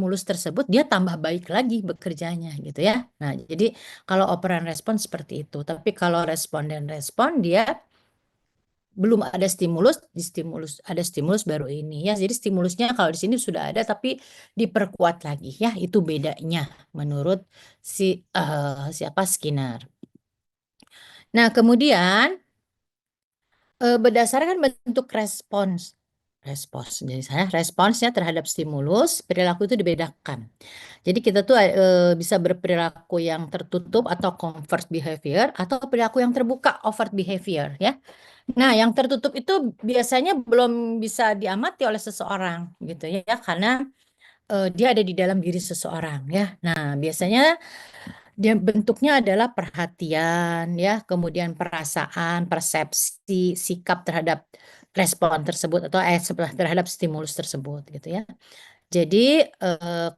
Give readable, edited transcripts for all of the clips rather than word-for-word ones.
stimulus tersebut, dia tambah baik lagi bekerjanya gitu ya. Nah, jadi kalau operan respon seperti itu. Tapi kalau respon dan respon dia belum ada stimulus, di stimulus ada stimulus baru ini ya. Jadi stimulusnya kalau di sini sudah ada tapi diperkuat lagi ya. Itu bedanya menurut siapa Skinner. Nah, kemudian berdasarkan bentuk respons. Respons. Jadi saya responsnya terhadap stimulus, perilaku itu dibedakan. Jadi kita tuh bisa berperilaku yang tertutup atau covert behavior atau perilaku yang terbuka overt behavior ya. Nah, yang tertutup itu biasanya belum bisa diamati oleh seseorang gitu ya karena dia ada di dalam diri seseorang ya. Nah, biasanya dia bentuknya adalah perhatian ya, kemudian perasaan, persepsi, sikap terhadap respon tersebut atau terhadap stimulus tersebut gitu ya. Jadi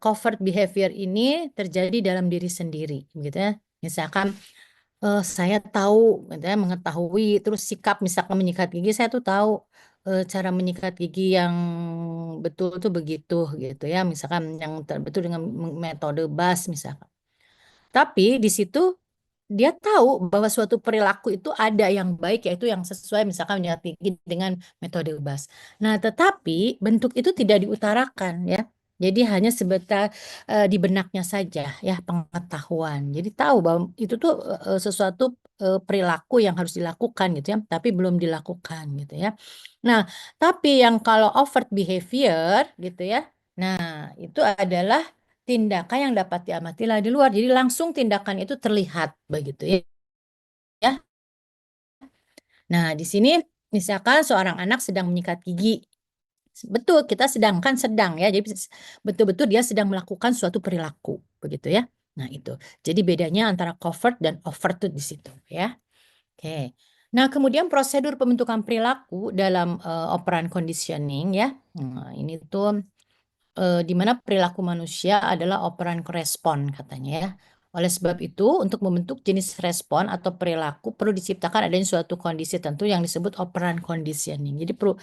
covert behavior ini terjadi dalam diri sendiri gitu ya. Misalkan saya tahu gitu ya, mengetahui terus sikap misalkan menyikat gigi saya tuh tahu cara menyikat gigi yang betul tuh begitu gitu ya. Misalkan yang betul dengan metode BAS misalkan. Tapi di situ dia tahu bahwa suatu perilaku itu ada yang baik yaitu yang sesuai misalkan menyikat gigi dengan metode BAS. Nah, tetapi bentuk itu tidak diutarakan ya. Jadi hanya sebatas di benaknya saja ya pengetahuan. Jadi tahu bahwa itu tuh sesuatu perilaku yang harus dilakukan gitu ya, tapi belum dilakukan gitu ya. Nah, tapi yang kalau overt behavior gitu ya. Nah, itu adalah tindakan yang dapat diamati di luar. Jadi langsung tindakan itu terlihat begitu ya. Nah, di sini misalkan seorang anak sedang menyikat gigi. Betul, kita sedangkan sedang ya. Jadi betul-betul dia sedang melakukan suatu perilaku begitu ya. Nah, itu. Jadi bedanya antara covert dan overt itu di situ ya. Oke. Nah, kemudian prosedur pembentukan perilaku dalam operan conditioning ya. Nah, ini tuh di mana perilaku manusia adalah operan respon katanya ya. Oleh sebab itu, untuk membentuk jenis respon atau perilaku perlu diciptakan adanya suatu kondisi tentu yang disebut operan conditioning. Jadi perlu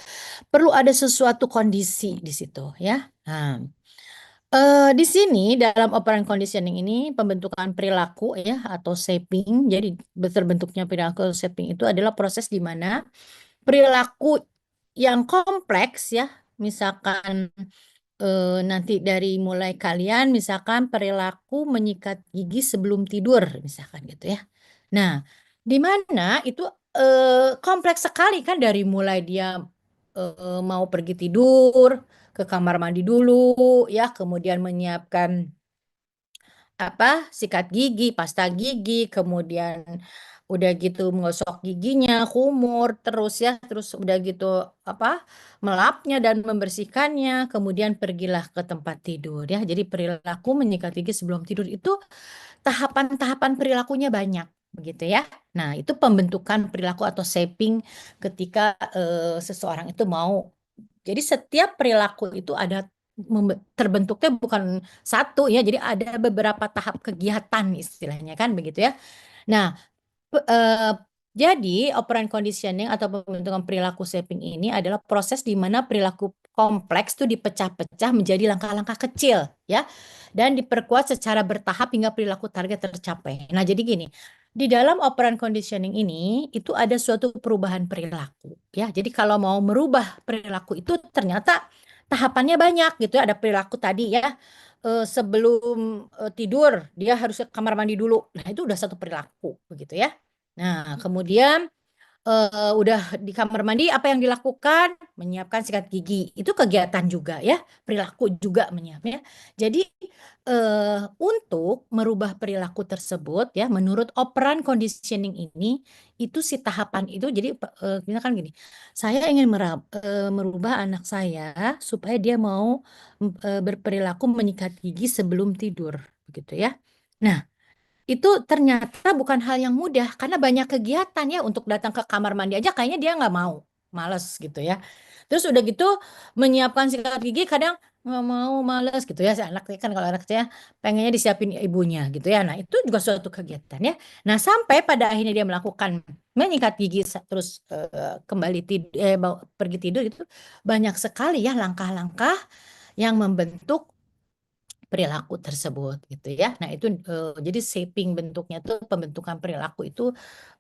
perlu ada sesuatu kondisi di situ ya. Nah, di sini dalam operan conditioning ini pembentukan perilaku ya atau shaping. Jadi terbentuknya perilaku shaping itu adalah proses di mana perilaku yang kompleks ya, misalkan nanti dari mulai kalian misalkan perilaku menyikat gigi sebelum tidur misalkan gitu ya. Nah, di mana itu kompleks sekali kan dari mulai dia mau pergi tidur, ke kamar mandi dulu ya, kemudian menyiapkan apa sikat gigi, pasta gigi, kemudian udah gitu menggosok giginya, kumur, terus ya, terus udah gitu apa melapnya dan membersihkannya, kemudian pergilah ke tempat tidur ya. Jadi perilaku menyikat gigi sebelum tidur itu tahapan-tahapan perilakunya banyak begitu ya. Nah, itu pembentukan perilaku atau shaping ketika seseorang itu mau. Jadi setiap perilaku itu ada terbentuknya bukan satu ya, jadi ada beberapa tahap kegiatan istilahnya kan begitu ya. Nah, Pe- eh, jadi operant conditioning atau pembentukan perilaku shaping ini adalah proses di mana perilaku kompleks itu dipecah-pecah menjadi langkah-langkah kecil ya dan diperkuat secara bertahap hingga perilaku target tercapai. Nah, jadi gini, di dalam operant conditioning ini itu ada suatu perubahan perilaku ya. Jadi kalau mau merubah perilaku itu ternyata tahapannya banyak gitu ya. Ada perilaku tadi ya sebelum tidur dia harus ke kamar mandi dulu. Nah, itu udah satu perilaku begitu ya. Nah, kemudian udah di kamar mandi apa yang dilakukan? Menyiapkan sikat gigi. Itu kegiatan juga ya, perilaku juga menyiapnya. Jadi untuk merubah perilaku tersebut ya, menurut operan conditioning ini itu si tahapan itu jadi misalkan gini, saya ingin merubah anak saya supaya dia mau berperilaku menyikat gigi sebelum tidur, begitu ya. Nah, itu ternyata bukan hal yang mudah karena banyak kegiatan ya untuk datang ke kamar mandi aja kayaknya dia nggak mau, males gitu ya. Terus udah gitu menyiapkan sikat gigi kadang nggak mau, males gitu ya. Si anak kan kalau anak saya pengennya disiapin ibunya gitu ya. Nah itu juga suatu kegiatan ya. Nah sampai pada akhirnya dia melakukan menyikat gigi terus kembali pergi tidur itu banyak sekali ya langkah-langkah yang membentuk perilaku tersebut gitu ya. Nah, itu jadi shaping bentuknya tuh pembentukan perilaku itu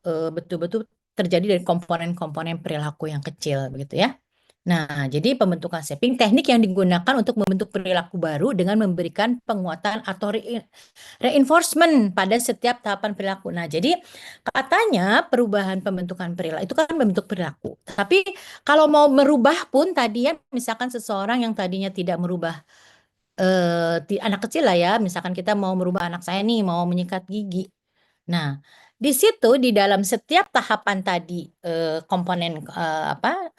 betul-betul terjadi dari komponen-komponen perilaku yang kecil begitu ya. Nah, jadi pembentukan shaping teknik yang digunakan untuk membentuk perilaku baru dengan memberikan penguatan atau reinforcement pada setiap tahapan perilaku. Nah, jadi katanya perubahan pembentukan perilaku itu kan membentuk perilaku. Tapi kalau mau merubah pun tadi ya, misalkan seseorang yang tadinya tidak merubah anak kecil lah ya, misalkan kita mau merubah anak saya nih, mau menyikat gigi. Nah, di situ di dalam setiap tahapan tadi komponen apa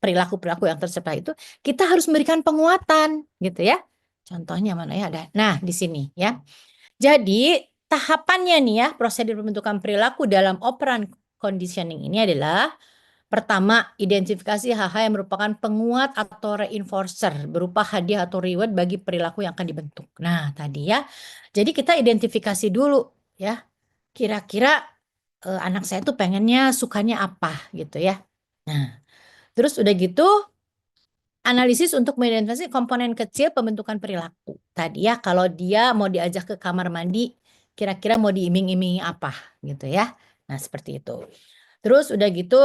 perilaku-perilaku yang tercipta itu kita harus memberikan penguatan gitu ya. Contohnya mana ya ada. Nah, di sini ya. Jadi tahapannya nih ya, prosedur pembentukan perilaku dalam operan conditioning ini adalah pertama, identifikasi hal-hal yang merupakan penguat atau reinforcer berupa hadiah atau reward bagi perilaku yang akan dibentuk. Nah, tadi ya. Jadi kita identifikasi dulu ya. Kira-kira anak saya tuh pengennya sukanya apa gitu ya. Nah, terus udah gitu analisis untuk mengidentifikasi komponen kecil pembentukan perilaku. Tadi ya, kalau dia mau diajak ke kamar mandi, kira-kira mau diiming-imingi apa gitu ya. Nah, seperti itu. Terus udah gitu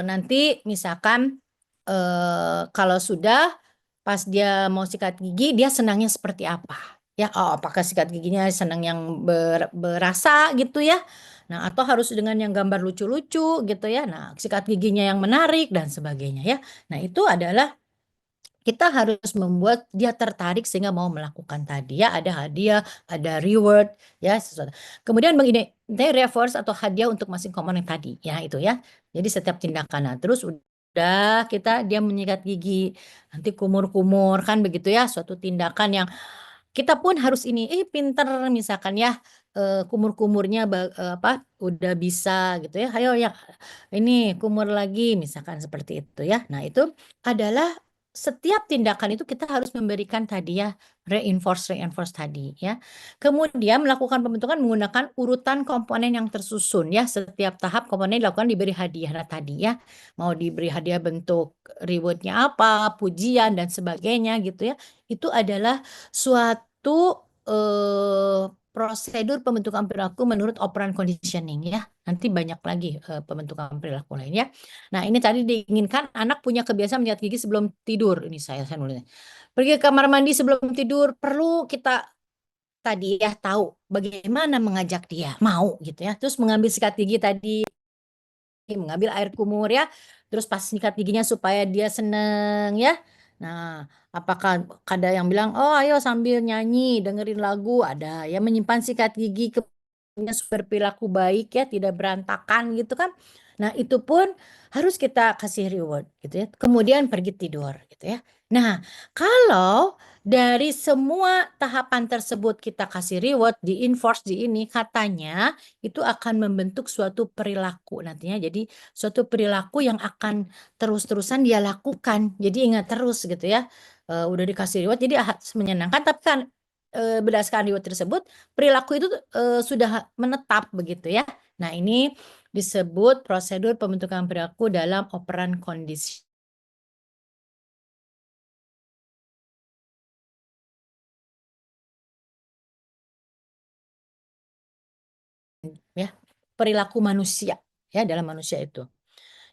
nanti misalkan kalau sudah pas dia mau sikat gigi, dia senangnya seperti apa? Ya, oh, apakah sikat giginya senang yang berasa gitu ya? Nah, atau harus dengan yang gambar lucu-lucu gitu ya. Nah, sikat giginya yang menarik dan sebagainya ya. Nah, itu adalah kita harus membuat dia tertarik sehingga mau melakukan tadi ya, ada hadiah, ada reward ya sesuatu. Kemudian begini, reward atau hadiah untuk masing komponen tadi ya itu ya. Jadi setiap tindakan. Nah, terus udah kita dia menyikat gigi, nanti kumur-kumur kan begitu ya, suatu tindakan yang kita pun harus ini, pinter misalkan ya, kumur-kumurnya apa, udah bisa gitu ya, "Ayo ya ini kumur lagi," misalkan seperti itu ya. Nah, itu adalah setiap tindakan itu kita harus memberikan tadi ya, reinforce tadi ya. Kemudian melakukan pembentukan menggunakan urutan komponen yang tersusun ya, setiap tahap komponen dilakukan diberi hadiah. Nah, tadi ya, mau diberi hadiah bentuk reward-nya apa, pujian dan sebagainya gitu ya, itu adalah suatu prosedur pembentukan perilaku menurut operan conditioning ya. Nanti banyak lagi pembentukan perilaku lainnya. Nah, ini tadi diinginkan anak punya kebiasaan menyikat gigi sebelum tidur. Ini saya nulisnya. Pergi ke kamar mandi sebelum tidur perlu kita tadi ya tahu bagaimana mengajak dia mau gitu ya. Terus mengambil sikat gigi tadi, mengambil air kumur ya, terus pas sikat giginya supaya dia seneng ya. Nah, apakah ada yang bilang, oh ayo sambil nyanyi, dengerin lagu, ada yang menyimpan sikat gigi berperilaku baik ya, tidak berantakan gitu kan. Nah, itu pun harus kita kasih reward gitu ya. Kemudian pergi tidur gitu ya. Nah, kalau dari semua tahapan tersebut kita kasih reward, di enforce di ini katanya itu akan membentuk suatu perilaku nantinya. Jadi suatu perilaku yang akan terus-terusan dia lakukan. Jadi ingat terus gitu ya. Udah dikasih reward jadi menyenangkan tapi kan berdasarkan reward tersebut perilaku itu sudah menetap begitu ya. Nah, ini disebut prosedur pembentukan perilaku dalam operan kondisi ya, perilaku manusia ya dalam manusia itu.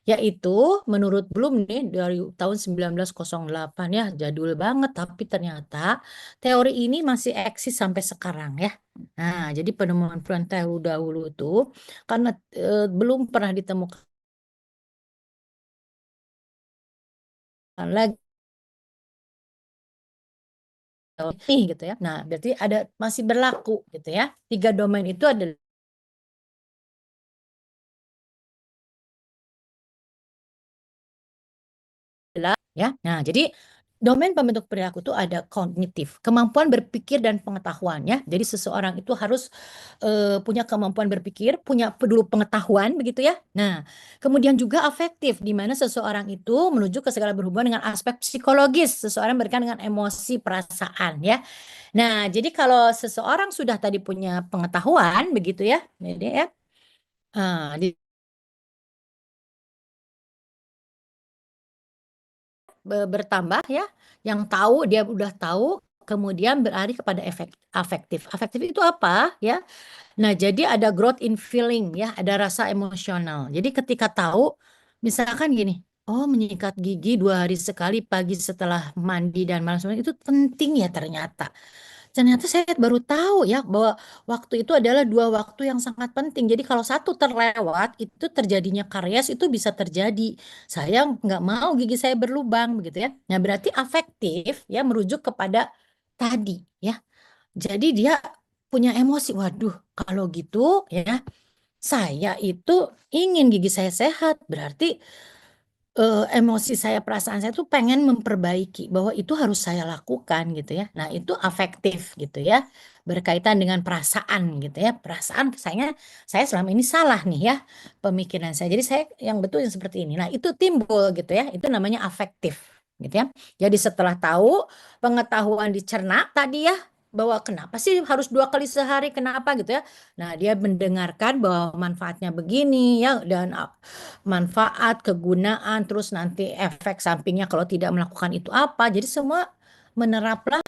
Yaitu menurut Bloom nih dari tahun 1908 ya, jadul banget tapi ternyata teori ini masih eksis sampai sekarang ya. Nah, jadi penemuan-penemuan dahulu itu karena belum pernah ditemukan lagi nih gitu ya. Nah, berarti ada masih berlaku gitu ya. Tiga domain itu adalah ya. Nah, jadi domain pembentuk perilaku itu ada kognitif, kemampuan berpikir dan pengetahuan ya. Jadi seseorang itu harus punya kemampuan berpikir, punya dulu pengetahuan begitu ya. Nah, kemudian juga afektif di mana seseorang itu menuju ke segala berhubungan dengan aspek psikologis, seseorang berkaitan dengan emosi, perasaan ya. Nah, jadi kalau seseorang sudah tadi punya pengetahuan begitu ya, jadi ya, bertambah ya, yang tahu dia udah tahu kemudian beralih kepada afektif. Afektif itu apa ya? Nah, jadi ada growth in feeling ya, ada rasa emosional. Jadi ketika tahu, misalkan gini, oh menyikat gigi 2 hari sekali pagi setelah mandi dan malam sebelum itu penting ya ternyata. Ternyata saya baru tahu ya bahwa waktu itu adalah 2 waktu yang sangat penting. Jadi kalau satu terlewat, itu terjadinya karies itu bisa terjadi. Saya nggak mau gigi saya berlubang begitu ya. Nah, berarti afektif ya merujuk kepada tadi ya. Jadi dia punya emosi. Waduh, kalau gitu ya, saya itu ingin gigi saya sehat. Berarti emosi saya, perasaan saya tuh pengen memperbaiki bahwa itu harus saya lakukan gitu ya. Nah, itu afektif gitu ya. Berkaitan dengan perasaan gitu ya. Perasaan saya selama ini salah nih ya pemikiran saya. Jadi saya yang betul yang seperti ini. Nah, itu timbul gitu ya. Itu namanya afektif gitu ya. Jadi setelah tahu pengetahuan dicerna tadi ya bahwa kenapa sih harus 2 kali sehari, kenapa gitu ya. Nah, dia mendengarkan bahwa manfaatnya begini ya dan manfaat, kegunaan, terus nanti efek sampingnya kalau tidak melakukan itu apa. Jadi semua meneraplah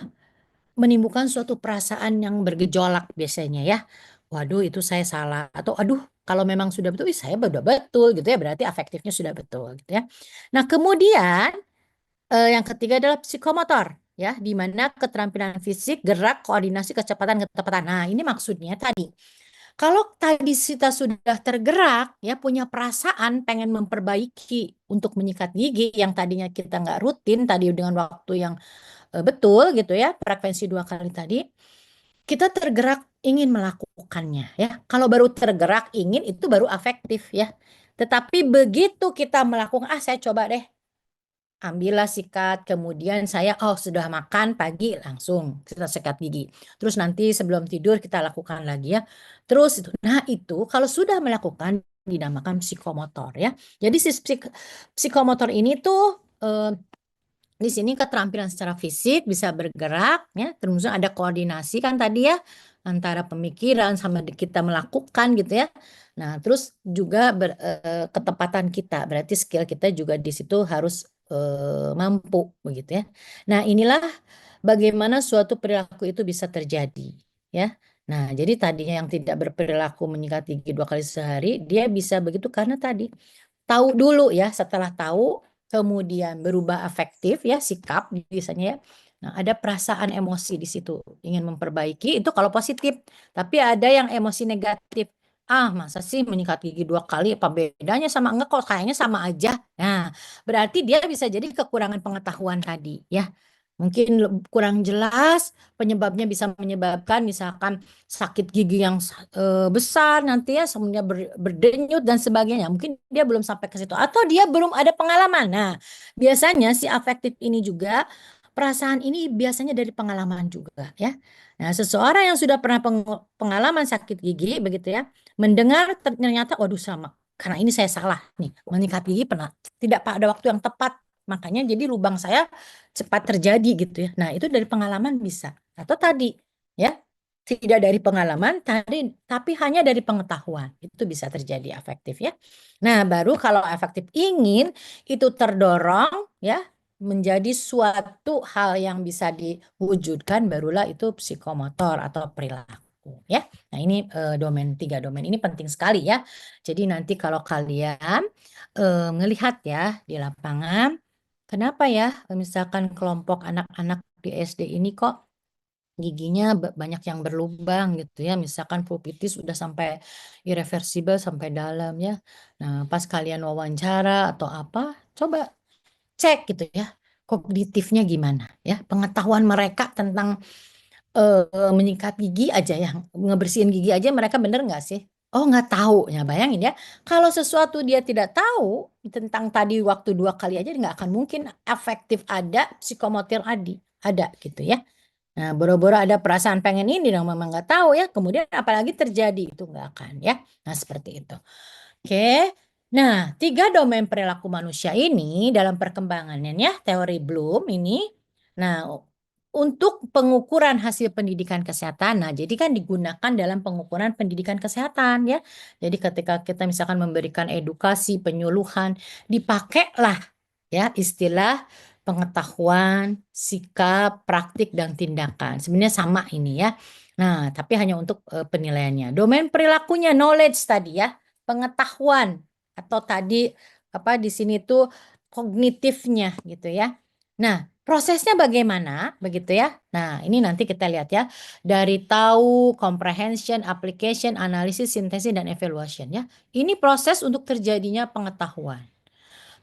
menimbulkan suatu perasaan yang bergejolak biasanya ya. Waduh, itu saya salah atau aduh kalau memang sudah betul, saya sudah betul gitu ya, berarti afektifnya sudah betul gitu ya. Nah, kemudian yang ketiga adalah psikomotor ya, di mana keterampilan fisik, gerak, koordinasi, kecepatan, ketepatan. Nah, ini maksudnya tadi kalau tadi kita sudah tergerak, ya punya perasaan pengen memperbaiki untuk menyikat gigi yang tadinya kita nggak rutin tadi dengan waktu yang betul gitu ya, frekuensi 2 kali tadi, kita tergerak ingin melakukannya ya. Kalau baru tergerak ingin itu baru afektif ya. Tetapi begitu kita melakukan, saya coba deh ambillah sikat, kemudian saya sudah makan pagi langsung kita sikat gigi. Terus nanti sebelum tidur kita lakukan lagi ya. Terus itu. Nah, itu kalau sudah melakukan dinamakan psikomotor ya. Jadi si psikomotor ini tuh di sini keterampilan secara fisik bisa bergerak ya, terus ada koordinasi kan tadi ya antara pemikiran sama kita melakukan gitu ya. Nah, terus juga ketepatan kita, berarti skill kita juga di situ harus mampu begitu ya. Nah, inilah bagaimana suatu perilaku itu bisa terjadi ya. Nah, jadi tadinya yang tidak berperilaku menyikat gigi 2 kali sehari, dia bisa begitu karena tadi tahu dulu ya, setelah tahu kemudian berubah afektif ya, sikap biasanya ya. Nah, ada perasaan emosi di situ, ingin memperbaiki itu kalau positif. Tapi ada yang emosi negatif. Masa sih menyikat gigi 2 kali, apa bedanya sama enggak kok kayaknya sama aja. Nah, berarti dia bisa jadi kekurangan pengetahuan tadi ya. Mungkin kurang jelas, penyebabnya bisa menyebabkan misalkan sakit gigi yang besar nanti ya, semuanya berdenyut dan sebagainya. Mungkin dia belum sampai ke situ atau dia belum ada pengalaman. Nah, biasanya si afektif ini juga perasaan ini biasanya dari pengalaman juga ya. Nah, seseorang yang sudah pernah pengalaman sakit gigi begitu ya, mendengar ternyata waduh sama karena ini saya salah nih, menyikat gigi pernah tidak pada waktu yang tepat. Makanya jadi lubang saya cepat terjadi gitu ya. Nah, itu dari pengalaman bisa. Atau tadi ya, tidak dari pengalaman tadi tapi hanya dari pengetahuan. Itu bisa terjadi afektif ya. Nah, baru kalau afektif ingin itu terdorong ya menjadi suatu hal yang bisa diwujudkan barulah itu psikomotor atau perilaku ya. Nah, ini tiga domain ini penting sekali ya. Jadi nanti kalau kalian melihat ya di lapangan kenapa ya, misalkan kelompok anak-anak di SD ini kok giginya banyak yang berlubang gitu ya, misalkan pulpitis udah sampai irreversible sampai dalam ya. Nah, pas kalian wawancara atau apa, coba cek gitu ya, kognitifnya gimana ya, pengetahuan mereka tentang menyikat gigi aja ya, ngebersihin gigi aja mereka bener nggak sih? Oh nggak tahu, ya bayangin ya. Kalau sesuatu dia tidak tahu tentang tadi waktu 2 kali aja nggak akan mungkin efektif ada psikomotor ada gitu ya. Nah, boro-boro ada perasaan pengen ini dong, memang nggak tahu ya. Kemudian apalagi terjadi itu nggak akan ya. Nah seperti itu. Oke. Nah, 3 domain perilaku manusia ini dalam perkembangannya ya, teori Bloom ini. Nah, untuk pengukuran hasil pendidikan kesehatan, nah jadi kan digunakan dalam pengukuran pendidikan kesehatan ya. Jadi ketika kita misalkan memberikan edukasi, penyuluhan, dipakailah ya istilah pengetahuan, sikap, praktik, dan tindakan. Sebenarnya sama ini ya. Nah, tapi hanya untuk penilaiannya. Domain perilakunya knowledge tadi ya, pengetahuan atau tadi apa di sini tuh kognitifnya gitu ya. Nah, prosesnya bagaimana begitu ya? Nah, ini nanti kita lihat ya dari tahu, comprehension, application, analisis, sintesis, dan evaluation ya. Ini proses untuk terjadinya pengetahuan.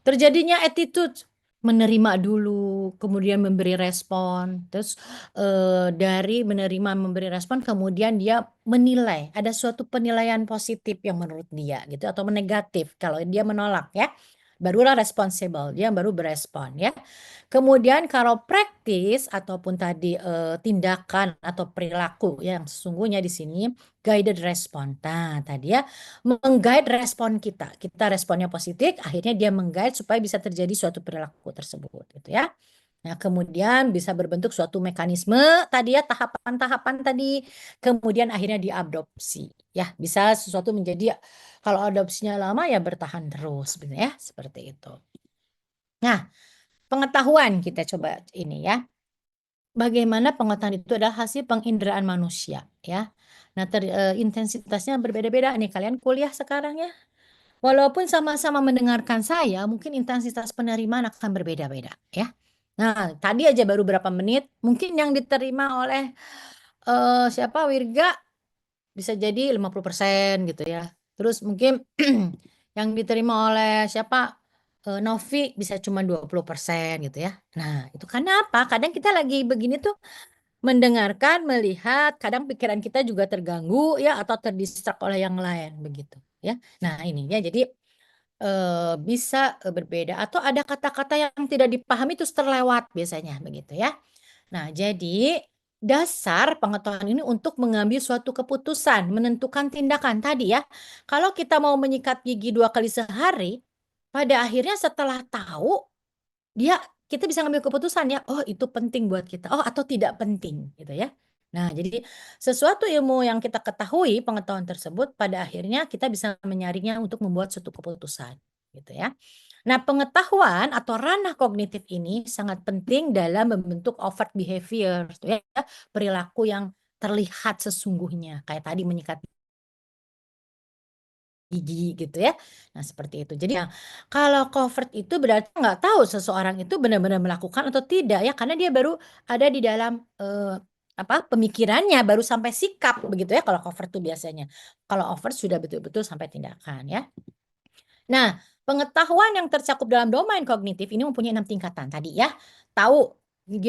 Terjadinya attitude, menerima dulu, kemudian memberi respon, terus dari menerima memberi respon kemudian dia menilai, ada suatu penilaian positif yang menurut dia gitu atau negatif kalau dia menolak ya. Barulah responsible, dia baru berespon ya. Kemudian kalau praktis ataupun tadi tindakan atau perilaku yang sesungguhnya di sini guided respon. Nah, tadi ya menggait respon kita. Kita responnya positif, akhirnya dia menggait supaya bisa terjadi suatu perilaku tersebut gitu ya. Nah, kemudian bisa berbentuk suatu mekanisme tadi ya tahapan-tahapan tadi, kemudian akhirnya diadopsi. Ya, bisa sesuatu menjadi kalau adopsinya lama ya bertahan terus gitu ya, seperti itu. Nah, pengetahuan kita coba ini ya. Bagaimana pengetahuan itu adalah hasil penginderaan manusia ya. Nah, intensitasnya berbeda-beda nih kalian kuliah sekarang ya. Walaupun sama-sama mendengarkan saya, mungkin intensitas penerimaan akan berbeda-beda ya. Nah, tadi aja baru berapa menit, mungkin yang diterima oleh siapa Wirga bisa jadi 50% gitu ya. Terus mungkin yang diterima oleh siapa Novi bisa cuma 20% gitu ya. Nah, itu karena apa? Kadang kita lagi begini tuh mendengarkan, melihat, kadang pikiran kita juga terganggu ya atau terdistrak oleh yang lain begitu ya. Nah, ini ya jadi bisa berbeda atau ada kata-kata yang tidak dipahami terus terlewat biasanya begitu ya. Nah, jadi dasar pengetahuan ini untuk mengambil suatu keputusan, menentukan tindakan tadi ya. Kalau kita mau menyikat gigi 2 kali sehari, pada akhirnya setelah tahu dia kita bisa ngambil keputusan ya, oh itu penting buat kita, oh atau tidak penting gitu ya. Nah, jadi sesuatu ilmu yang kita ketahui, pengetahuan tersebut pada akhirnya kita bisa menyaringnya untuk membuat suatu keputusan gitu ya. Nah, pengetahuan atau ranah kognitif ini sangat penting dalam membentuk overt behavior gitu ya, perilaku yang terlihat sesungguhnya kayak tadi menyikat gigi gitu ya. Nah, seperti itu. Jadi kalau covert itu berarti nggak tahu seseorang itu benar-benar melakukan atau tidak ya, karena dia baru ada di dalam apa pemikirannya baru sampai sikap begitu ya kalau covert itu biasanya. Kalau overt sudah betul-betul sampai tindakan ya. Nah, pengetahuan yang tercakup dalam domain kognitif ini mempunyai 6 tingkatan tadi ya. Tahu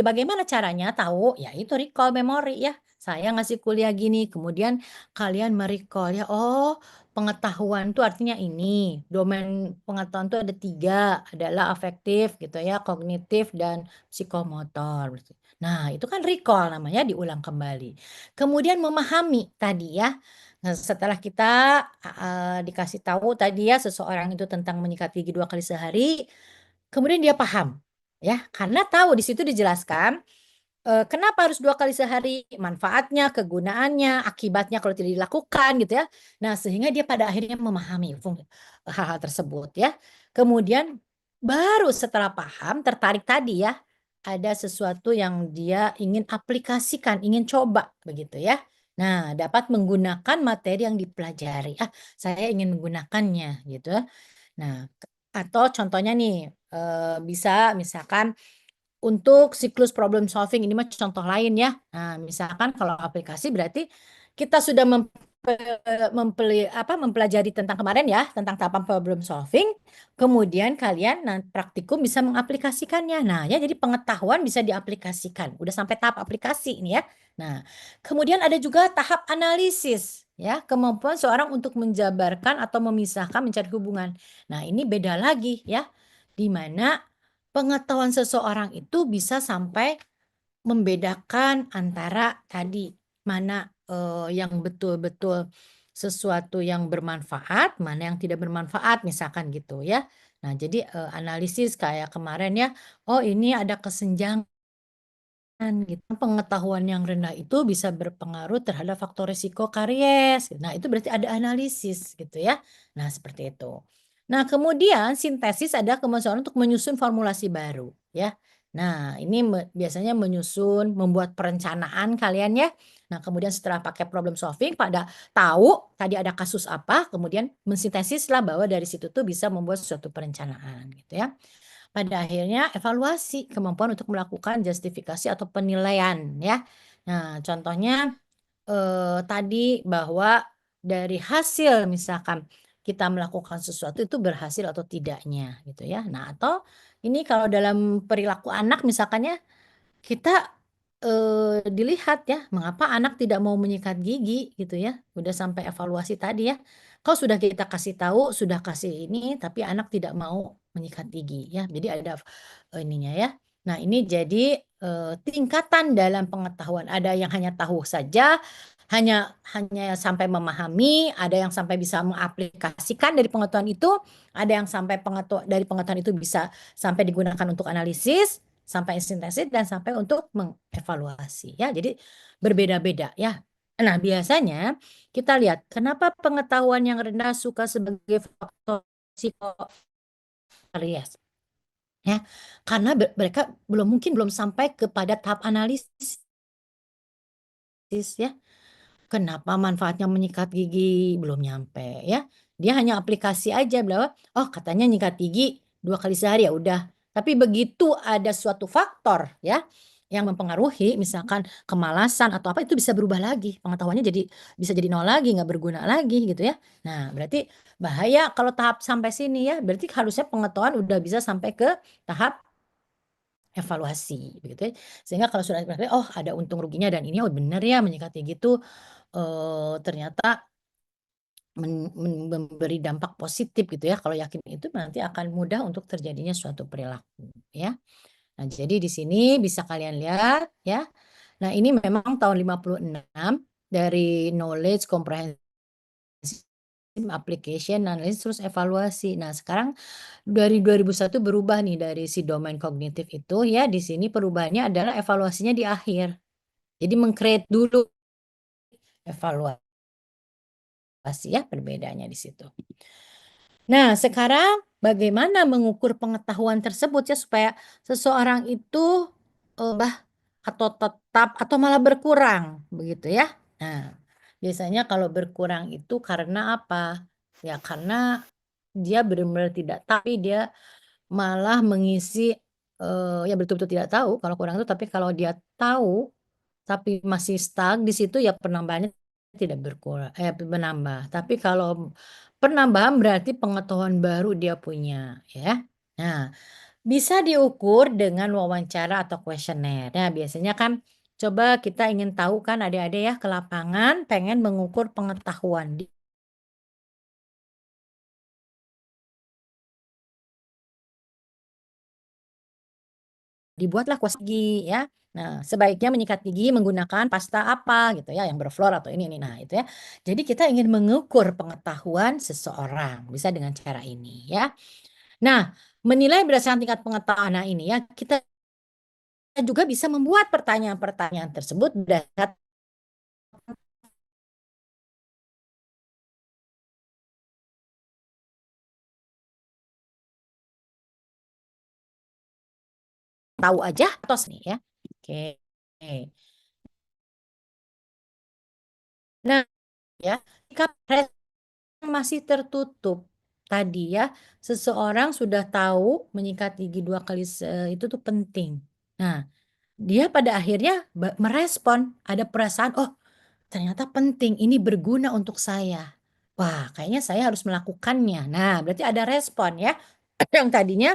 bagaimana caranya tahu? Ya itu recall memori ya. Saya ngasih kuliah gini, kemudian kalian merecall ya. Oh, pengetahuan itu artinya ini. Domain pengetahuan itu ada 3, adalah afektif gitu ya, kognitif dan psikomotor. Nah, itu kan recall namanya diulang kembali. Kemudian memahami tadi ya. Nah, setelah kita dikasih tahu tadi ya seseorang itu tentang menyikat gigi 2 kali sehari, kemudian dia paham ya, karena tahu di situ dijelaskan kenapa harus 2 kali sehari, manfaatnya, kegunaannya, akibatnya kalau tidak dilakukan gitu ya. Nah, sehingga dia pada akhirnya memahami hal-hal tersebut ya. Kemudian baru setelah paham, tertarik tadi ya, ada sesuatu yang dia ingin aplikasikan, ingin coba begitu ya. Nah, dapat menggunakan materi yang dipelajari. Ah, saya ingin menggunakannya gitu. Nah, atau contohnya nih bisa misalkan untuk siklus problem solving ini mah contoh lain ya. Nah, misalkan kalau aplikasi berarti kita sudah mempelajari tentang kemarin ya, tentang tahapan problem solving, kemudian kalian praktikum bisa mengaplikasikannya. Nah, ya jadi pengetahuan bisa diaplikasikan. Udah sampai tahap aplikasi ini ya. Nah, kemudian ada juga tahap analisis ya, kemampuan seorang untuk menjabarkan atau memisahkan mencari hubungan. Nah, ini beda lagi ya. Di mana pengetahuan seseorang itu bisa sampai membedakan antara tadi mana yang betul-betul sesuatu yang bermanfaat, mana yang tidak bermanfaat misalkan gitu ya. Nah, jadi analisis kayak kemarin ya, oh ini ada kesenjangan gitu. Pengetahuan yang rendah itu bisa berpengaruh terhadap faktor risiko karies. Nah, itu berarti ada analisis gitu ya. Nah, seperti itu. Nah, kemudian sintesis ada kemampuan untuk menyusun formulasi baru ya. Nah, ini biasanya menyusun, membuat perencanaan kalian ya. Nah, kemudian setelah pakai problem solving, pada tahu tadi ada kasus apa, kemudian mensintesislah bahwa dari situ tuh bisa membuat suatu perencanaan gitu ya. Pada akhirnya evaluasi kemampuan untuk melakukan justifikasi atau penilaian ya. Nah, contohnya tadi bahwa dari hasil misalkan kita melakukan sesuatu itu berhasil atau tidaknya gitu ya. Nah, atau ini kalau dalam perilaku anak misalkan ya, kita, dilihat ya, mengapa anak tidak mau menyikat gigi gitu ya, udah sampai evaluasi tadi ya. Kok sudah kita kasih tahu, sudah kasih ini, tapi anak tidak mau menyikat gigi ya. Jadi ada, ininya ya. Nah ini jadi, tingkatan dalam pengetahuan, ada yang hanya tahu saja, hanya hanya sampai memahami, ada yang sampai bisa mengaplikasikan dari pengetahuan itu, ada yang sampai dari pengetahuan itu bisa sampai digunakan untuk analisis, sampai sintesis dan sampai untuk mengevaluasi ya. Jadi berbeda-beda ya. Nah, biasanya kita lihat kenapa pengetahuan yang rendah suka sebagai faktor psikopath ya. Karena mereka belum sampai kepada tahap analisis ya. Kenapa manfaatnya menyikat gigi? Belum nyampe ya. Dia hanya aplikasi aja bahwa, oh katanya nyikat gigi 2 kali sehari, ya udah. Tapi begitu ada suatu faktor ya, yang mempengaruhi misalkan kemalasan atau apa, itu bisa berubah lagi. Pengetahuannya bisa jadi nol lagi, nggak berguna lagi gitu ya. Nah berarti bahaya kalau tahap sampai sini ya, berarti harusnya pengetahuan udah bisa sampai ke tahap evaluasi begitu ya. Sehingga kalau sudah evaluasi, oh ada untung ruginya dan ini, oh bener ya menyikat gigi itu ternyata memberi dampak positif gitu ya, kalau yakin itu nanti akan mudah untuk terjadinya suatu perilaku ya. Nah jadi di sini bisa kalian lihat ya, nah ini memang tahun 56 dari knowledge comprehensive application analysis terus evaluasi. Nah sekarang dari 2001 berubah nih dari si domain kognitif itu ya, di sini perubahannya adalah evaluasinya di akhir. Jadi meng-create dulu evaluasi ya, perbedaannya di situ. Nah, sekarang bagaimana mengukur pengetahuan tersebut ya supaya seseorang itu, atau tetap atau malah berkurang begitu ya. Nah, biasanya kalau berkurang itu karena apa? Ya karena dia benar-benar tidak, tapi dia malah mengisi, ya betul-betul tidak tahu kalau kurang itu, tapi kalau dia tahu, tapi masih stuck di situ ya penambahannya tidak menambah. Tapi kalau penambahan berarti pengetahuan baru dia punya ya. Nah, bisa diukur dengan wawancara atau kuesioner. Nah, biasanya kan coba kita ingin tahu kan adik-adik ya ke lapangan pengen mengukur pengetahuan. Dibuatlah kuas gigi ya. Nah, sebaiknya menyikat gigi menggunakan pasta apa gitu ya, yang berfluor atau ini. Nah, itu ya. Jadi kita ingin mengukur pengetahuan seseorang, bisa dengan cara ini ya. Nah, menilai berdasarkan tingkat pengetahuan, nah ini ya, kita juga bisa membuat pertanyaan-pertanyaan tersebut berdasarkan tahu aja atau nih ya. Oke. Nah, ya, jika masih tertutup tadi ya, seseorang sudah tahu menyikat gigi 2 kali itu tuh penting. Nah, dia pada akhirnya merespon, ada perasaan, "Oh, ternyata penting, ini berguna untuk saya. Wah, kayaknya saya harus melakukannya." Nah, berarti ada respon ya. Yang tadinya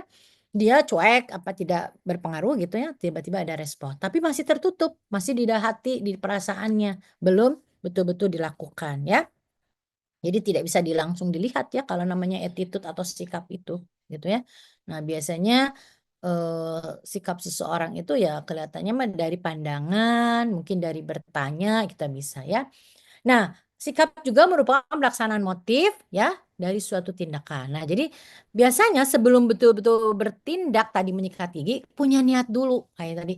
dia cuek, apa tidak berpengaruh gitu ya, tiba-tiba ada respon. Tapi masih tertutup, masih di hati, di perasaannya, belum betul-betul dilakukan ya. Jadi tidak bisa langsung dilihat ya kalau namanya attitude atau sikap itu, gitu ya. Nah biasanya, sikap seseorang itu ya kelihatannya mah dari pandangan, mungkin dari bertanya kita bisa ya. Nah, sikap juga merupakan pelaksanaan motif ya dari suatu tindakan. Nah, jadi biasanya sebelum betul-betul bertindak tadi menyikat gigi, punya niat dulu kayak tadi,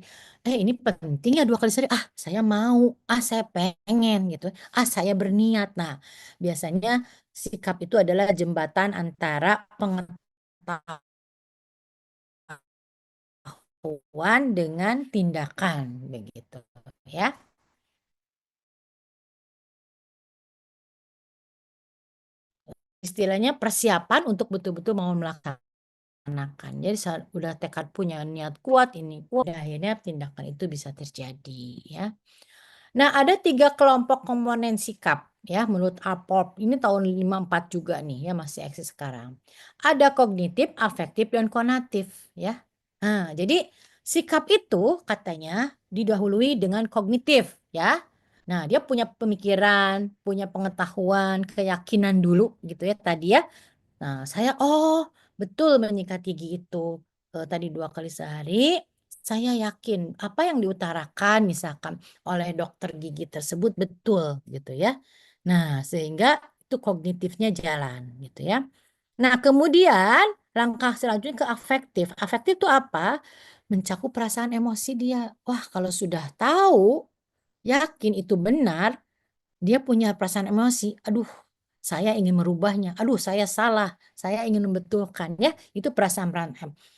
ini penting ya 2 kali sehari, ah saya mau, ah saya pengen gitu, ah saya berniat." Nah, biasanya sikap itu adalah jembatan antara pengetahuan pengetahuan dengan tindakan begitu ya. Istilahnya persiapan untuk betul-betul mau melaksanakan. Jadi saat udah tekad punya niat kuat ini kuat, akhirnya tindakan itu bisa terjadi ya. Nah, ada 3 kelompok komponen sikap ya menurut Alport. Ini tahun 54 juga nih ya, masih eksis sekarang. Ada kognitif, afektif, dan konatif ya. Nah, jadi sikap itu katanya didahului dengan kognitif ya. Nah, dia punya pemikiran, punya pengetahuan, keyakinan dulu gitu ya tadi ya. Nah, saya betul menyikat gigi itu tadi 2 kali sehari. Saya yakin apa yang diutarakan misalkan oleh dokter gigi tersebut betul gitu ya. Nah, sehingga itu kognitifnya jalan gitu ya. Nah, kemudian langkah selanjutnya ke afektif. Afektif itu apa? Mencakup perasaan emosi dia. Wah, kalau sudah tahu, yakin itu benar, dia punya perasaan emosi. Aduh, saya ingin merubahnya. Aduh, saya salah. Saya ingin membetulkan ya. Itu perasaan.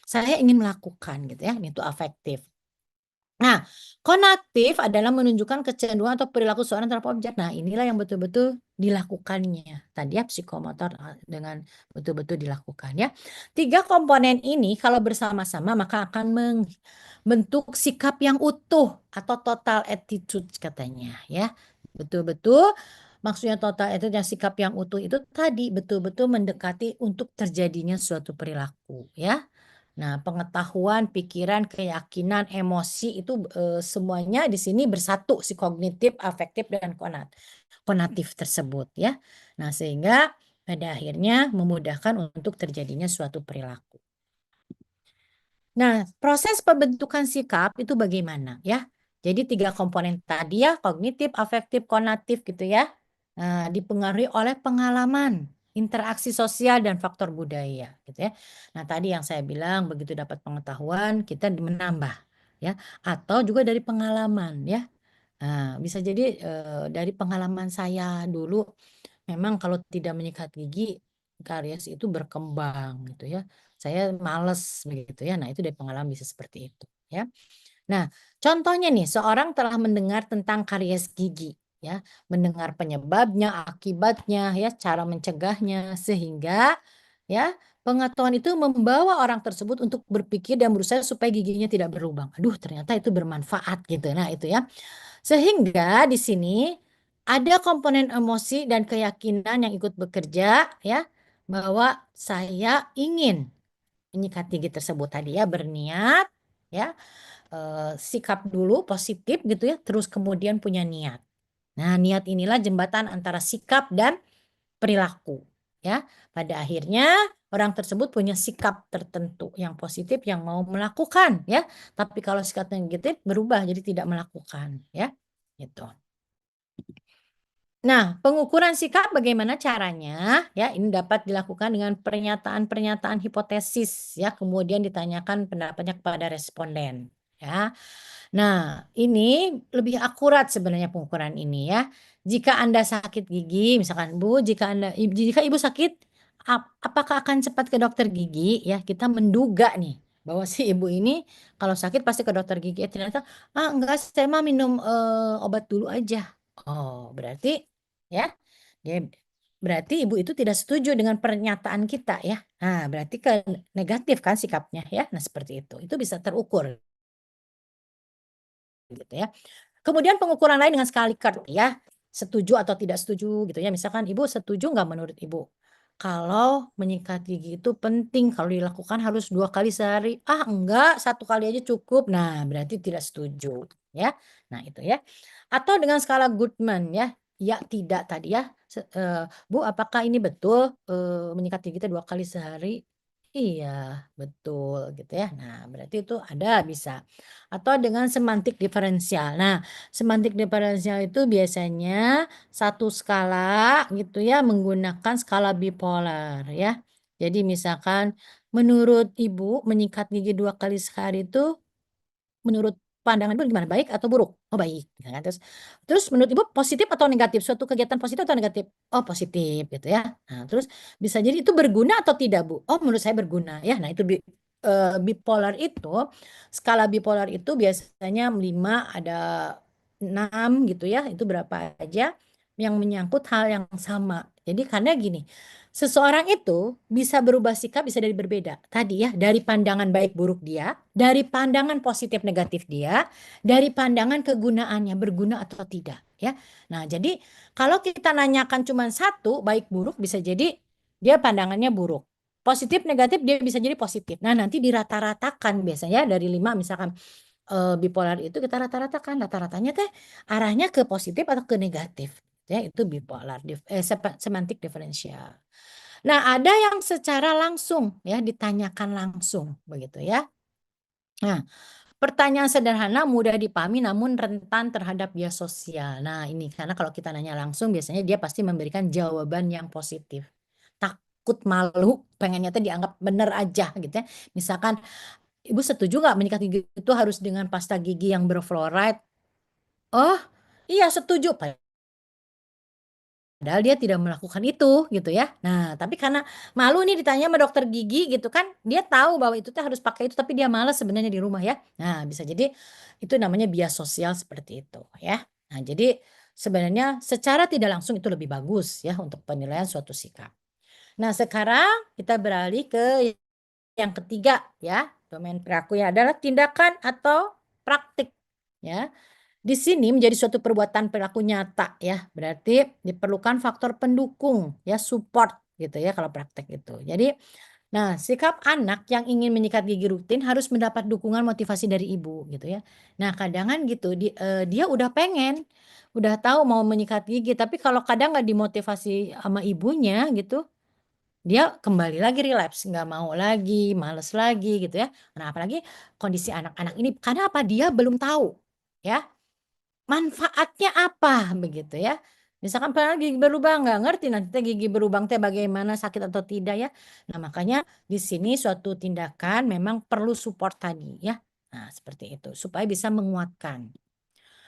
Saya ingin melakukan gitu ya. Itu afektif. Nah, konatif adalah menunjukkan kecenderungan atau perilaku seorang terhadap objek. Nah, inilah yang betul-betul dilakukannya. Tadi ya psikomotor dengan betul-betul dilakukan ya. 3 komponen ini kalau bersama-sama maka akan membentuk sikap yang utuh atau total attitude katanya ya. Betul-betul maksudnya total attitude yang sikap yang utuh itu tadi betul-betul mendekati untuk terjadinya suatu perilaku ya. Nah, pengetahuan, pikiran, keyakinan, emosi itu semuanya di sini bersatu si kognitif, afektif dan konatif tersebut ya. Nah, sehingga pada akhirnya memudahkan untuk terjadinya suatu perilaku. Nah, proses pembentukan sikap itu bagaimana ya? Jadi 3 komponen tadi ya, kognitif, afektif, konatif gitu ya. Nah, dipengaruhi oleh pengalaman, interaksi sosial dan faktor budaya gitu ya. Nah, tadi yang saya bilang begitu dapat pengetahuan kita menambah ya, atau juga dari pengalaman ya. Nah, bisa jadi dari pengalaman saya dulu memang kalau tidak menyikat gigi karies itu berkembang gitu ya. Saya males begitu ya. Nah, itu dari pengalaman bisa seperti itu ya. Nah, contohnya nih seorang telah mendengar tentang karies gigi ya, mendengar penyebabnya, akibatnya ya, cara mencegahnya sehingga ya pengetahuan itu membawa orang tersebut untuk berpikir dan berusaha supaya giginya tidak berlubang. Aduh, ternyata itu bermanfaat gitu. Nah, itu ya. Sehingga di sini ada komponen emosi dan keyakinan yang ikut bekerja ya bahwa saya ingin menyikat gigi tersebut tadi ya berniat ya sikap dulu positif gitu ya terus kemudian punya niat. Nah, niat inilah jembatan antara sikap dan perilaku ya. Pada akhirnya orang tersebut punya sikap tertentu yang positif yang mau melakukan ya. Tapi kalau sikap negatif berubah jadi tidak melakukan ya. Gitu. Nah, pengukuran sikap bagaimana caranya? Ya, ini dapat dilakukan dengan pernyataan-pernyataan hipotesis ya, kemudian ditanyakan pendapatnya kepada responden ya. Nah, ini lebih akurat sebenarnya pengukuran ini ya. Jika Anda sakit gigi, misalkan Bu, jika Ibu sakit, apakah akan cepat ke dokter gigi? Ya, kita menduga nih bahwa si ibu ini kalau sakit pasti ke dokter gigi. Ternyata, enggak, saya mah minum obat dulu aja. Oh, berarti ya, dia berarti ibu itu tidak setuju dengan pernyataan kita ya. Nah, berarti ke negatif kan sikapnya ya. Nah, seperti itu. Itu bisa terukur gitu ya. Kemudian pengukuran lain dengan skala Likert ya, setuju atau tidak setuju gitu ya. Misalkan Ibu setuju nggak menurut Ibu? Kalau menyikat gigi itu penting, kalau dilakukan harus 2 kali sehari. Ah enggak, 1 kali aja cukup. Nah, berarti tidak setuju ya. Nah, itu ya. Atau dengan skala Goodman ya, ya tidak tadi ya. Bu, apakah ini betul menyikat gigi itu 2 kali sehari? Iya, betul gitu ya. Nah, berarti itu ada bisa. Atau dengan semantik diferensial. Nah, semantik diferensial itu biasanya satu skala gitu ya menggunakan skala bipolar ya. Jadi misalkan menurut Ibu menyikat gigi 2 kali sehari itu menurut pandangan Ibu gimana? Baik atau buruk? Oh baik, gitu kan. Terus menurut Ibu positif atau negatif? Suatu kegiatan positif atau negatif? Oh positif gitu ya. Nah, terus bisa jadi itu berguna atau tidak Bu? Oh menurut saya berguna ya. Nah itu bipolar itu, skala bipolar itu biasanya 5 ada 6 gitu ya, itu berapa aja yang menyangkut hal yang sama. Jadi karena gini, seseorang itu bisa berubah sikap bisa dari berbeda. Tadi ya, dari pandangan baik buruk dia, dari pandangan positif negatif dia, dari pandangan kegunaannya berguna atau tidak ya. Nah, jadi kalau kita nanyakan cuma satu baik buruk bisa jadi dia pandangannya buruk. Positif negatif dia bisa jadi positif. Nah, nanti dirata-ratakan biasanya dari 5 misalkan bipolar itu kita rata-ratakan. Rata-ratanya teh arahnya ke positif atau ke negatif. Ya, itu bipolar semantik diferensial. Nah, ada yang secara langsung ya ditanyakan langsung begitu ya. Nah, pertanyaan sederhana mudah dipahami namun rentan terhadap bias sosial. Nah, ini karena kalau kita nanya langsung biasanya dia pasti memberikan jawaban yang positif. Takut malu, pengennya tuh dianggap bener aja gitu ya. Misalkan, Ibu setuju nggak menyikat gigi itu harus dengan pasta gigi yang berfluoride? Oh, iya setuju. Padahal dia tidak melakukan itu gitu ya. Nah, tapi karena malu nih ditanya sama dokter gigi gitu kan, dia tahu bahwa itu tuh harus pakai itu tapi dia malas sebenarnya di rumah ya. Nah, bisa jadi itu namanya bias sosial seperti itu ya. Nah, jadi sebenarnya secara tidak langsung itu lebih bagus ya untuk penilaian suatu sikap. Nah, sekarang kita beralih ke yang ketiga ya. Domain perilaku yang adalah tindakan atau praktik ya. Di sini menjadi suatu perbuatan perilaku nyata ya, berarti diperlukan faktor pendukung ya, support gitu ya kalau praktek itu. Jadi, nah sikap anak yang ingin menyikat gigi rutin harus mendapat dukungan motivasi dari ibu gitu ya. Nah kadang gitu dia udah pengen, udah tahu mau menyikat gigi, tapi kalau kadang nggak dimotivasi sama ibunya gitu, dia kembali lagi relapse, nggak mau lagi, males lagi gitu ya. Nah apalagi kondisi anak-anak ini, karena apa? Dia belum tahu ya. Manfaatnya apa begitu ya. Misalkan padahal gigi berlubang nggak ngerti nanti teh gigi berlubang teh bagaimana sakit atau tidak ya. Nah, makanya di sini suatu tindakan memang perlu support tadi ya. Nah, seperti itu supaya bisa menguatkan.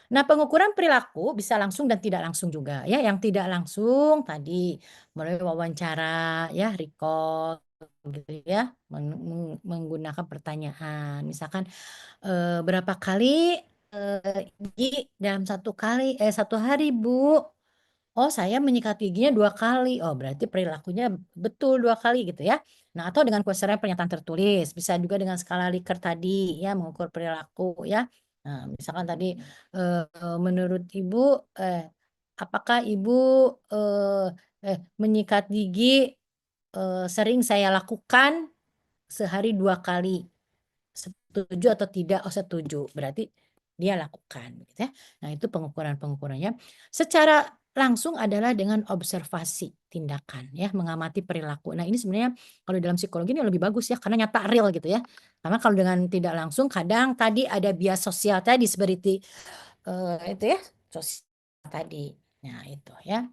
Nah, pengukuran perilaku bisa langsung dan tidak langsung juga ya. Yang tidak langsung tadi melalui wawancara ya, recall gitu ya, menggunakan pertanyaan. Misalkan berapa kali gigi dalam satu hari Bu? Oh saya menyikat giginya 2 kali. Oh berarti perilakunya betul 2 kali gitu ya. Nah atau dengan kuesioner pernyataan tertulis. Bisa juga dengan skala Likert tadi ya mengukur perilaku ya. Nah misalkan tadi menurut Ibu apakah Ibu menyikat gigi sering saya lakukan sehari 2 kali? Setuju atau tidak? Oh setuju. Berarti dia lakukan gitu ya. Nah, itu pengukuran-pengukurannya. Secara langsung adalah dengan observasi tindakan ya, mengamati perilaku. Nah, ini sebenarnya kalau dalam psikologi ini lebih bagus ya karena nyata real gitu ya. Karena kalau dengan tidak langsung kadang tadi ada bias sosial tadi seperti itu ya, sosial tadi. Nah, itu ya.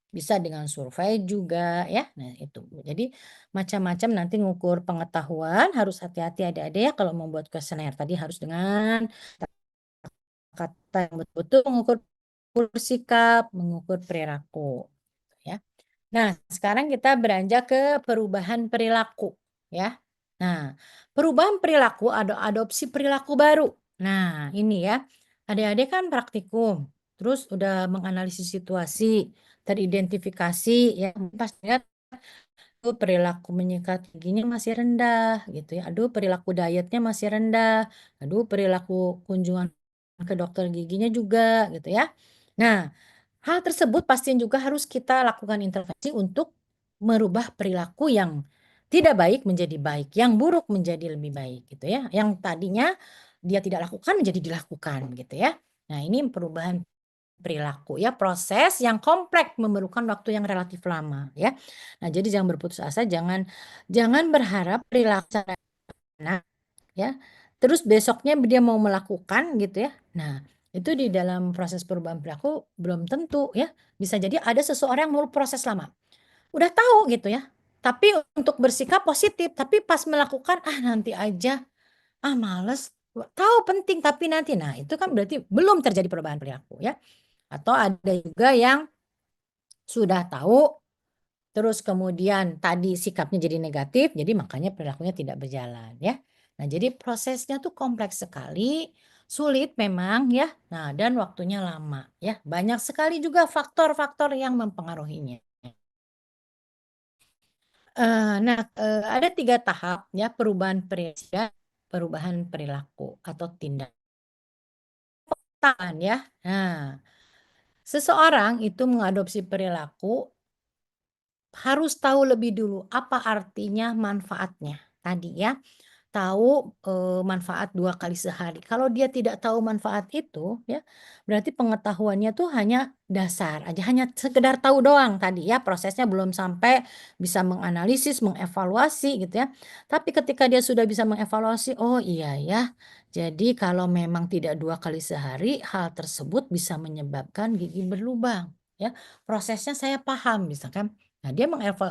Bisa dengan survei juga ya. Nah, itu. Jadi macam-macam nanti ngukur pengetahuan, harus hati-hati adik-adik ya kalau membuat kuesioner tadi harus dengan kata yang betul-betul mengukur sikap, mengukur perilaku ya. Nah, sekarang kita beranjak ke perubahan perilaku ya. Nah, perubahan perilaku ada adopsi perilaku baru. Nah, ini ya. Adik-adik kan praktikum, terus udah menganalisis situasi, teridentifikasi ya. Pas lihat tuh perilaku menyikat giginya masih rendah gitu ya. Aduh, perilaku dietnya masih rendah. Aduh, perilaku kunjungan ke dokter giginya juga gitu ya. Nah, hal tersebut pastinya juga harus kita lakukan intervensi untuk merubah perilaku yang tidak baik menjadi baik, yang buruk menjadi lebih baik gitu ya. Yang tadinya dia tidak lakukan menjadi dilakukan gitu ya. Nah, ini perubahan perilaku ya, proses yang kompleks memerlukan waktu yang relatif lama ya. Nah, jadi jangan berputus asa, jangan jangan berharap perilaku anak ya. Terus besoknya dia mau melakukan gitu ya. Nah, itu di dalam proses perubahan perilaku belum tentu ya. Bisa jadi ada seseorang yang mau proses lama. Udah tahu gitu ya. Tapi untuk bersikap positif, tapi pas melakukan nanti aja, males. Tahu penting tapi nanti. Nah, itu kan berarti belum terjadi perubahan perilaku ya. Atau ada juga yang sudah tahu terus kemudian tadi sikapnya jadi negatif, jadi makanya perilakunya tidak berjalan ya. Nah, jadi prosesnya tuh kompleks sekali, sulit memang ya. Nah, dan waktunya lama ya. Banyak sekali juga faktor-faktor yang mempengaruhinya. Nah, ada 3 tahap ya perubahan perubahan perilaku atau tindakan ya. Nah, seseorang itu mengadopsi perilaku harus tahu lebih dulu apa artinya manfaatnya tadi ya. Tahu, manfaat 2 kali sehari. Kalau dia tidak tahu manfaat itu ya, berarti pengetahuannya tuh hanya dasar aja, hanya sekedar tahu doang tadi ya, prosesnya belum sampai bisa menganalisis, mengevaluasi gitu ya. Tapi ketika dia sudah bisa mengevaluasi, "Oh iya ya, jadi kalau memang tidak 2 kali sehari, hal tersebut bisa menyebabkan gigi berlubang." Ya, prosesnya saya paham misalkan. Nah, dia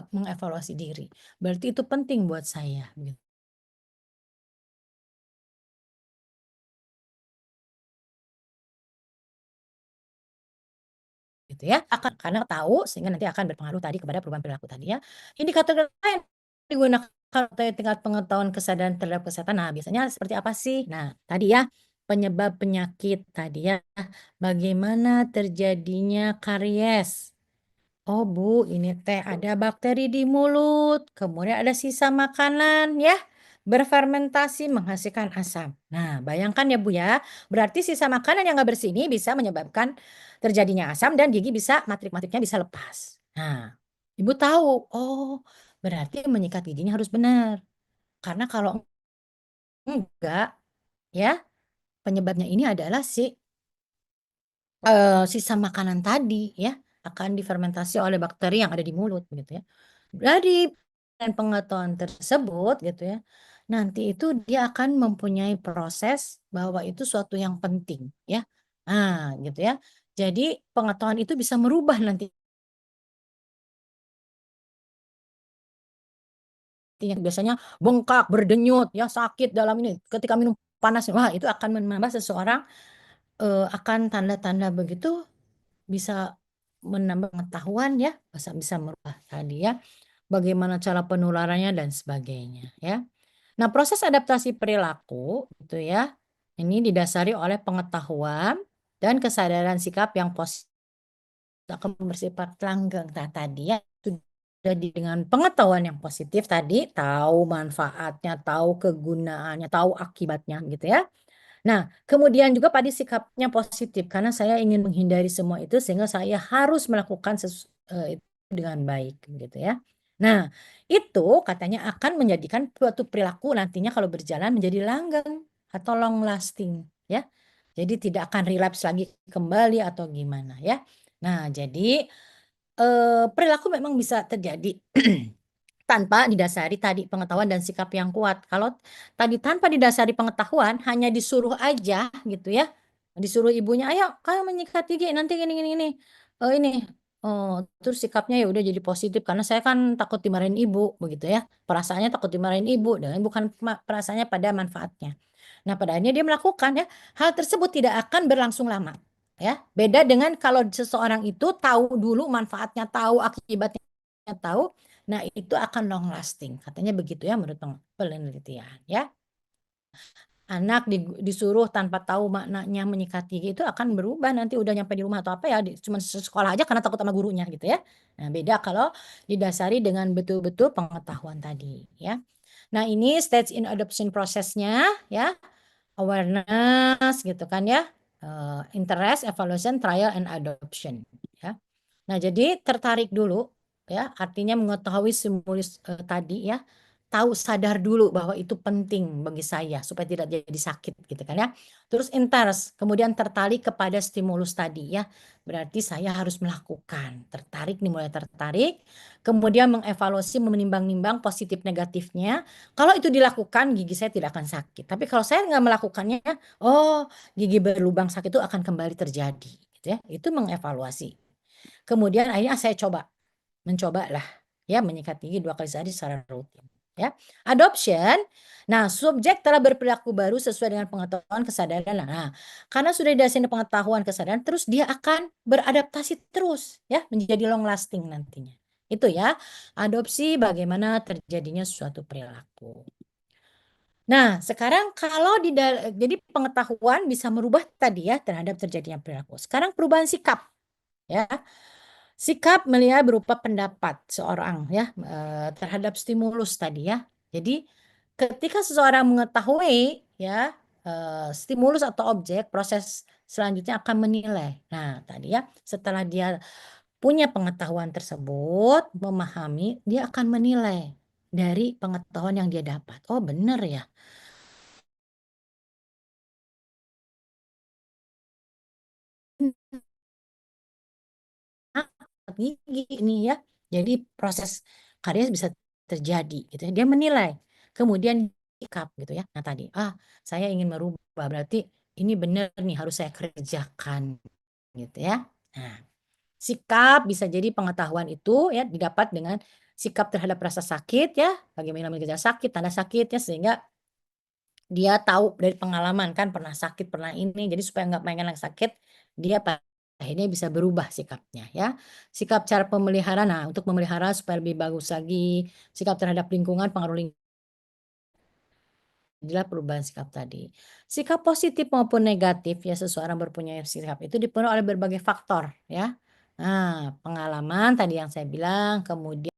mengevaluasi diri, berarti itu penting buat saya, gitu ya, karena tahu sehingga nanti akan berpengaruh tadi kepada perubahan perilaku tadi ya. Indikator lain digunakan terkait tingkat pengetahuan kesadaran terhadap kesehatan. Nah, biasanya seperti apa sih? Nah, tadi ya, penyebab penyakit tadi ya, bagaimana terjadinya karies. Oh Bu, ini teh ada bakteri di mulut, kemudian ada sisa makanan ya, berfermentasi menghasilkan asam. Nah, bayangkan ya Bu ya, berarti sisa makanan yang nggak bersih ini bisa menyebabkan terjadinya asam dan gigi bisa matrik-matriknya bisa lepas. Nah, Ibu tahu, oh berarti menyikat giginya harus benar. Karena kalau enggak ya, penyebabnya ini adalah si sisa makanan tadi ya, akan difermentasi oleh bakteri yang ada di mulut begitu ya. Dari pengetahuan tersebut gitu ya, nanti itu dia akan mempunyai proses bahwa itu suatu yang penting ya. Nah gitu ya. Jadi pengetahuan itu bisa merubah nanti biasanya bengkak, berdenyut ya, sakit dalam ini, ketika minum panas, wah itu akan menambah seseorang, akan tanda-tanda begitu bisa menambah pengetahuan ya, bisa merubah tadi ya, bagaimana cara penularannya dan sebagainya ya. Nah, proses adaptasi perilaku gitu ya, ini didasari oleh pengetahuan dan kesadaran sikap yang akan bersifat langgeng. Nah, tadi ya sudah dengan pengetahuan yang positif tadi, tahu manfaatnya, tahu kegunaannya, tahu akibatnya gitu ya. Nah, kemudian juga tadi sikapnya positif karena saya ingin menghindari semua itu sehingga saya harus melakukan itu dengan baik gitu ya. Nah, itu katanya akan menjadikan suatu perilaku nantinya kalau berjalan menjadi langgeng atau long lasting ya. Jadi tidak akan relapse lagi kembali atau gimana ya. Nah, jadi perilaku memang bisa terjadi tanpa didasari tadi pengetahuan dan sikap yang kuat. Kalau tadi tanpa didasari pengetahuan, hanya disuruh aja gitu ya, disuruh ibunya, "Ayo kamu menyikat gigi nanti gini, ini." Terus sikapnya ya udah jadi positif karena saya kan takut dimarahin ibu begitu ya, perasaannya takut dimarahin ibu dan bukan perasaannya pada manfaatnya. Nah, pada akhirnya dia melakukan ya, hal tersebut tidak akan berlangsung lama ya. Beda dengan kalau seseorang itu tahu dulu manfaatnya, tahu akibatnya, tahu. Nah, itu akan long lasting, katanya begitu ya menurut penelitian ya. Anak disuruh tanpa tahu maknanya menyikat gigi itu akan berubah nanti udah nyampe di rumah atau apa ya, cuman sekolah aja karena takut sama gurunya gitu ya. Nah, beda kalau didasari dengan betul-betul pengetahuan tadi ya. Nah, ini stage in adoption prosesnya ya, awareness gitu kan ya, interest, evaluation, trial, and adoption ya. Nah, jadi tertarik dulu ya, artinya mengetahui stimulus, tadi ya, tahu sadar dulu bahwa itu penting bagi saya supaya tidak jadi sakit gitu kan ya. Terus interest, kemudian tertarik kepada stimulus tadi ya, berarti saya harus melakukan. Tertarik nih, mulai tertarik, kemudian mengevaluasi, menimbang-nimbang positif negatifnya. Kalau itu dilakukan gigi saya tidak akan sakit. Tapi kalau saya nggak melakukannya, oh gigi berlubang sakit itu akan kembali terjadi gitu ya. Itu mengevaluasi. Kemudian akhirnya saya mencobalah ya menyikat gigi 2 kali sehari secara rutin ya. Adoption, nah subjek telah berperilaku baru sesuai dengan pengetahuan kesadaran. Nah, karena sudah didasari pengetahuan kesadaran terus dia akan beradaptasi terus ya menjadi long lasting nantinya. Itu ya, adopsi bagaimana terjadinya suatu perilaku. Nah, sekarang kalau jadi pengetahuan bisa merubah tadi ya terhadap terjadinya perilaku. Sekarang perubahan sikap ya. Sikap melihat berupa pendapat seorang ya terhadap stimulus tadi ya. Jadi ketika seseorang mengetahui ya stimulus atau objek, proses selanjutnya akan menilai. Nah, tadi ya setelah dia punya pengetahuan tersebut, memahami, dia akan menilai dari pengetahuan yang dia dapat. Oh, benar ya. Gigi nih ya. Jadi proses karya bisa terjadi gitu ya. Dia menilai, kemudian sikap gitu ya. Nah tadi, saya ingin merubah berarti ini benar nih harus saya kerjakan gitu ya. Nah, sikap bisa jadi pengetahuan itu ya didapat dengan sikap terhadap rasa sakit ya, bagaimana mengejar sakit, tanda sakitnya sehingga dia tahu dari pengalaman kan pernah sakit, pernah ini. Jadi supaya nggak pengen lagi sakit, dia akhirnya bisa berubah sikapnya ya. Sikap cara pemeliharaan, nah untuk memelihara supaya lebih bagus lagi, sikap terhadap lingkungan, pengaruh lingkungan adalah perubahan sikap tadi. Sikap positif maupun negatif ya seseorang berpunya sikap itu dipengaruhi oleh berbagai faktor ya. Nah, pengalaman tadi yang saya bilang, kemudian